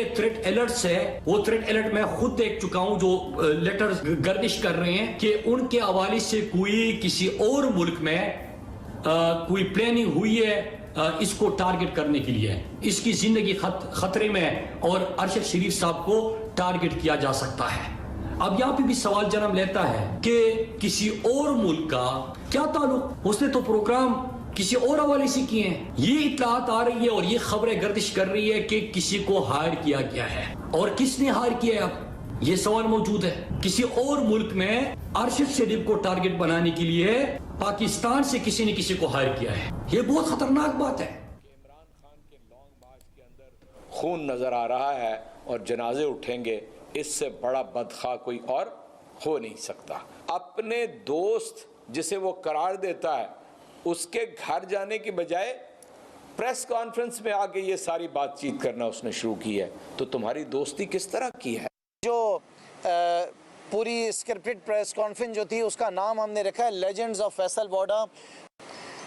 ये threat alerts है, वो थ्रेट अलर्ट मैं खुद देख चुका हूं जो लेटर्स गर्दिश कर रहे हैं कि उनके हवाले से कोई किसी और मुल्क में कोई प्लानिंग हुई है इसको टारगेट करने के लिए। इसकी जिंदगी खतरे में और अरशद शरीफ साहब को टारगेट किया जा सकता है। अब यहाँ पे भी सवाल जन्म लेता है कि किसी और मुल्क का क्या ताल्लुक, उसने तो प्रोग्राम किसी और हवाले से किए हैं। ये इत्तलात आ रही है और ये खबरें गर्दिश कर रही है कि किसी को हायर किया गया है, और किसने हायर किया है अब ये सवाल मौजूद है। किसी और मुल्क में अरशद शरीफ को टारगेट बनाने के लिए पाकिस्तान से किसी ने किसी को हायर किया है। ये बहुत खतरनाक बात है। इमरान खान के लॉन्ग मार्च के अंदर खून नजर आ रहा है और जनाजे उठेंगे, इससे बड़ा बदखा कोई और हो नहीं सकता। अपने दोस्त जिसे वो करार देता है उसके घर जाने की बजाय प्रेस कॉन्फ्रेंस में आके ये सारी बातचीत करना उसने शुरू की है, तो तुम्हारी दोस्ती किस तरह की है? जो पूरी स्क्रिप्टेड प्रेस कॉन्फ्रेंस जो थी उसका नाम हमने रखा है लेजेंड्स ऑफ फैसल वाडा।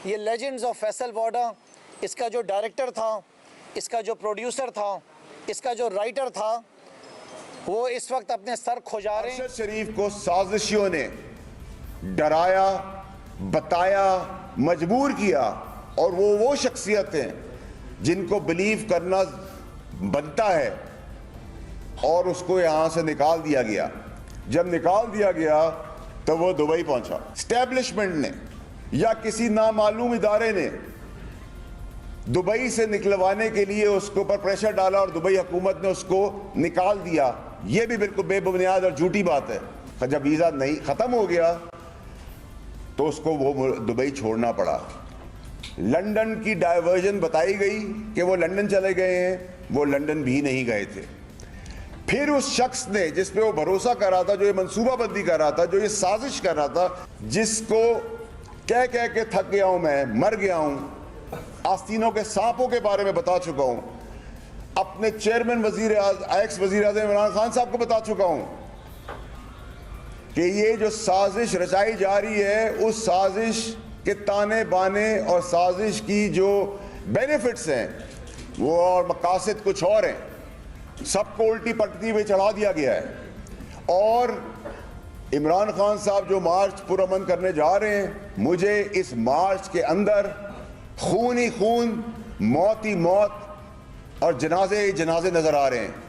ये लेजेंड्स ऑफ फैसल वाडा, इसका जो डायरेक्टर था, इसका जो प्रोड्यूसर था, इसका जो राइटर था, वो इस वक्त अपने सर खुजा रहे हैं। अरशद शरीफ को साजिशियों ने डराया, बताया, मजबूर किया, और वो शख्सियतें जिनको बिलीव करना बनता है, और उसको यहां से निकाल दिया गया। जब निकाल दिया गया तो वो दुबई पहुंचा। स्टैब्लिशमेंट ने या किसी नामालूम इदारे ने दुबई से निकलवाने के लिए उसके ऊपर प्रेशर डाला और दुबई हुकूमत ने उसको निकाल दिया। ये भी बिल्कुल बेबुनियाद और झूठी बात है। जब वीज़ा नहीं ख़त्म हो गया तो उसको वो दुबई छोड़ना पड़ा। लंदन की डायवर्जन बताई गई कि वो लंदन चले गए हैं, वो लंदन भी नहीं गए थे। फिर उस शख्स ने जिस पे वो भरोसा कर रहा था, जो ये मंसूबाबंदी कर रहा था, जो ये साजिश कर रहा था, जिसको कह कह के थक गया हूं, मैं मर गया हूं, आस्तीनों के सांपों के बारे में बता चुका हूं, अपने चेयरमैन एक्स वजीर आज़म इमरान खान साहब को बता चुका हूं कि ये जो साजिश रचाई जा रही है, उस साजिश के ताने बाने और साजिश की जो बेनिफिट्स हैं वो और मकासद कुछ और हैं। सबको उल्टी पटरी में चढ़ा दिया गया है। और इमरान खान साहब जो मार्च पुरअमन करने जा रहे हैं, मुझे इस मार्च के अंदर खून ही खून, मौत ही मौत और जनाजे ही जनाजे नजर आ रहे हैं।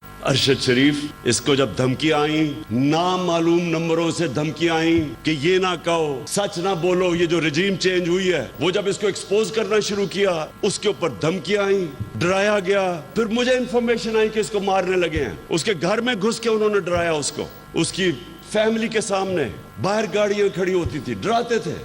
अरशद शरीफ, इसको जब धमकियां आई, नामालूम नंबरों से धमकियां आई कि ये ना कहो, सच ना बोलो, ये जो रजीम चेंज हुई है, वो जब इसको एक्सपोज करना शुरू किया, उसके ऊपर धमकियां आई, डराया गया। फिर मुझे इंफॉर्मेशन आई कि इसको मारने लगे हैं। उसके घर में घुस के उन्होंने डराया उसको, उसकी फैमिली के सामने बाहर गाड़ियां खड़ी होती थी, डराते थे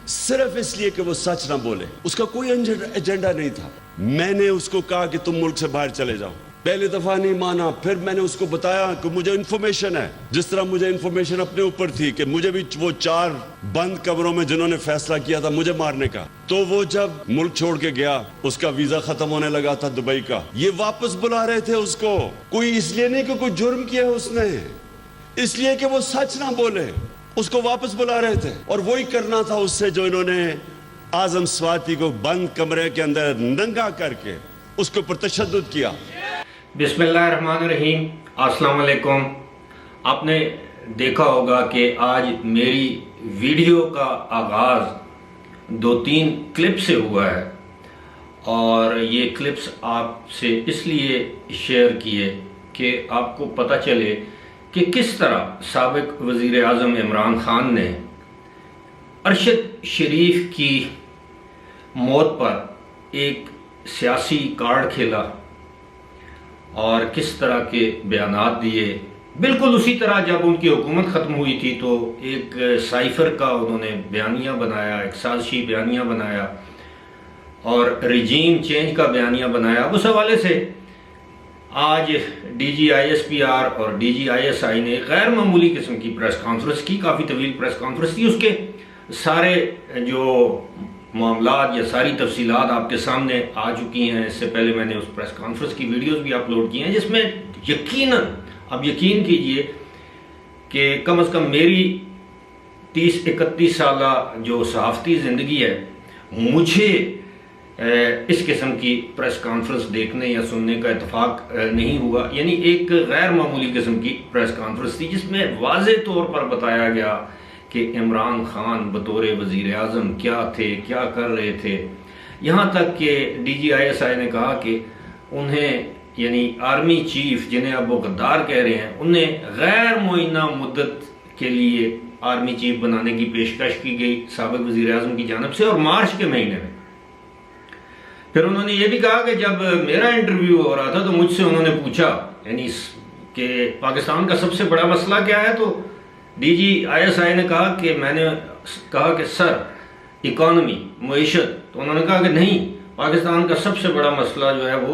सिर्फ इसलिए कि वो सच ना बोले। उसका कोई एजेंडा नहीं था। मैंने उसको कहा कि तुम मुल्क से बाहर चले जाओ, पहली दफा नहीं माना। फिर मैंने उसको बताया कि मुझे इंफॉर्मेशन है, जिस तरह मुझे इंफॉर्मेशन अपने ऊपर थी कि मुझे भी वो 4 बंद कमरों में जिन्होंने फैसला किया था मुझे मारने का, तो वो जब मुल्क छोड़ के गया, उसका वीजा खत्म होने लगा था दुबई का, ये वापस बुला रहे थे उसको। कोई इसलिए नहीं कि कोई जुर्म किया है उसने, इसलिए कि वो सच ना बोले, उसको वापस बुला रहे थे। और वही करना था उससे जो इन्होंने आजम स्वाति को बंद कमरे के अंदर नंगा करके उसके ऊपर तशद्दुद किया। बिस्मिल्लाहिर्रहमानिर्रहीम, अस्सलाम वालेकुम। आपने देखा होगा कि आज मेरी वीडियो का आगाज़ 2-3 क्लिप से हुआ है, और ये क्लिप्स आपसे इसलिए शेयर किए कि आपको पता चले कि किस तरह साबिक वज़ीर आज़म इमरान खान ने अरशद शरीफ की मौत पर एक सियासी कार्ड खेला और किस तरह के बयानात दिए। बिल्कुल उसी तरह जब उनकी हुकूमत ख़त्म हुई थी तो एक साइफ़र का उन्होंने बयानिया बनाया, एक साजिशी बयानिया बनाया और रजीम चेंज का बयानिया बनाया। उस हवाले से आज DGISPR और DGISI ने गैर मामूली किस्म की प्रेस कॉन्फ्रेंस की, काफ़ी तवील प्रेस कॉन्फ्रेंस थी। उसके सारे जो मामलात या सारी तफसीलात आपके सामने आ चुकी हैं। इससे पहले मैंने उस प्रेस कॉन्फ्रेंस की वीडियोस भी अपलोड की हैं, जिसमें यकीनन अब यकीन कीजिए कि कम से कम मेरी 30-31 साल जो सहाफ़ती ज़िंदगी है, मुझे इस किस्म की प्रेस कॉन्फ्रेंस देखने या सुनने का इत्तेफाक नहीं हुआ। यानी एक गैर मामूली किस्म की प्रेस कॉन्फ्रेंस थी जिसमें वाज़े तौर पर बताया गया कि इमरान खान बतौर वज़ीर आज़म क्या थे, क्या कर रहे थे। यहाँ तक कि DGISI ने कहा कि उन्हें यानी आर्मी चीफ जिन्हें अब वो गद्दार कह रहे हैं, उन्हें गैर मुअय्यना मुद्दत के लिए आर्मी चीफ बनाने की पेशकश की गई साबिक़ वज़ीर आज़म की जानिब से, और मार्च के महीने में। फिर उन्होंने ये भी कहा कि जब मेरा इंटरव्यू हो रहा था तो मुझसे उन्होंने पूछा यानी कि पाकिस्तान का सबसे बड़ा मसला क्या है, तो DGISI ने कहा कि मैंने कहा कि सर इकॉनमी मईशत, तो उन्होंने कहा कि नहीं, पाकिस्तान का सबसे बड़ा मसला जो है वो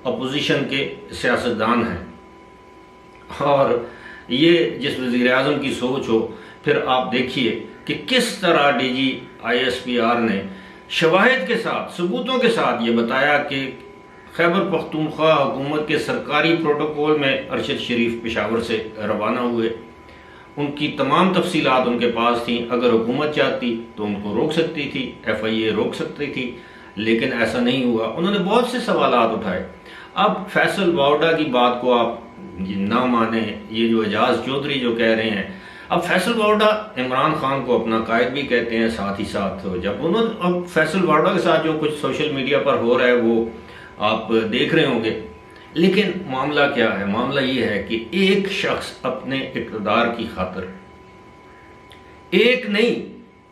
अपोजिशन के सियासतदान हैं। और ये जिस वज़ीर आज़म की सोच हो, फिर आप देखिए कि किस तरह DGISPR ने शवाहिद के साथ, सबूतों के साथ ये बताया कि खैबर पख्तूनख्वा हुकूमत के सरकारी प्रोटोकॉल में अरशद शरीफ पेशावर से रवाना हुए। उनकी तमाम तफसीलात उनके पास थी, अगर हुकूमत चाहती तो उनको रोक सकती थी, FIA रोक सकती थी, लेकिन ऐसा नहीं हुआ। उन्होंने बहुत से सवालात उठाए। अब फैसल वावडा की बात को आप ना माने, ये जो एजाज चौधरी जो कह रहे हैं, अब फैसल वावडा इमरान खान को अपना कायद भी कहते हैं, साथ ही साथ जब उन्होंने अब फैसल वावडा के साथ जो कुछ सोशल मीडिया पर हो रहा है वो आप देख रहे होंगे। लेकिन मामला क्या है? मामला ये है कि एक शख्स अपने इक़्तिदार की खातिर एक नहीं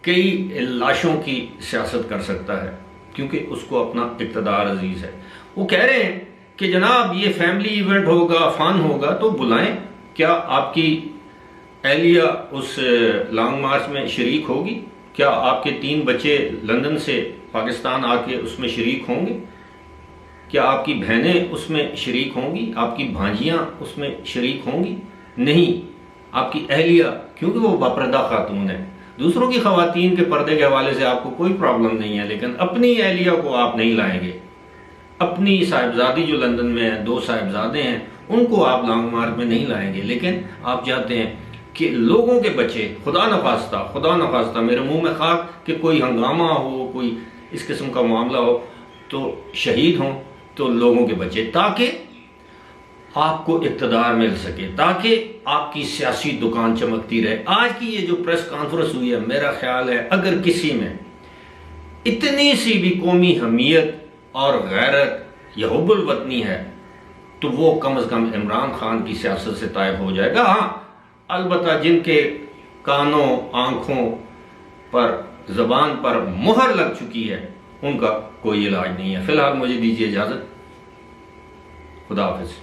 कई लाशों की सियासत कर सकता है, क्योंकि उसको अपना इक़्तिदार अजीज है। वो कह रहे हैं कि जनाब ये फैमिली इवेंट होगा, फन होगा, तो बुलाएं। क्या आपकी एहलिया उस लॉन्ग मार्च में शरीक होगी? क्या आपके 3 बच्चे लंदन से पाकिस्तान आके उसमें शरीक होंगे? क्या आपकी बहनें उसमें शरीक होंगी? आपकी भांजियां उसमें शरीक होंगी? नहीं। आपकी एहलिया, क्योंकि वो बापर्दा खातून है, दूसरों की खवातीन के पर्दे के हवाले से आपको कोई प्रॉब्लम नहीं है, लेकिन अपनी एहलिया को आप नहीं लाएंगे। अपनी साहिबजादी जो लंदन में है, 2 साहिबजादे हैं, उनको आप लॉन्ग मार्च में नहीं लाएंगे। लेकिन आप चाहते हैं कि लोगों के बच्चे, खुदा नखास्ता मेरे मुंह में खाक कि कोई हंगामा हो, कोई इस किस्म का मामला हो तो शहीद हों, तो लोगों के बच्चे, ताकि आपको इक़्तिदार मिल सके, ताकि आपकी सियासी दुकान चमकती रहे। आज की ये जो प्रेस कॉन्फ्रेंस हुई है, मेरा ख्याल है अगर किसी में इतनी सी भी कौमी हमीयत और गैरत या हुब्बुल वतनी है तो वो कम से कम इमरान खान की सियासत से तायब हो जाएगा। हाँ, अलबत्ता जिनके कानों, आंखों पर, ज़बान पर मुहर लग चुकी है, उनका कोई इलाज नहीं है। फिलहाल मुझे दीजिए इजाज़त। खुदा हाफिज़।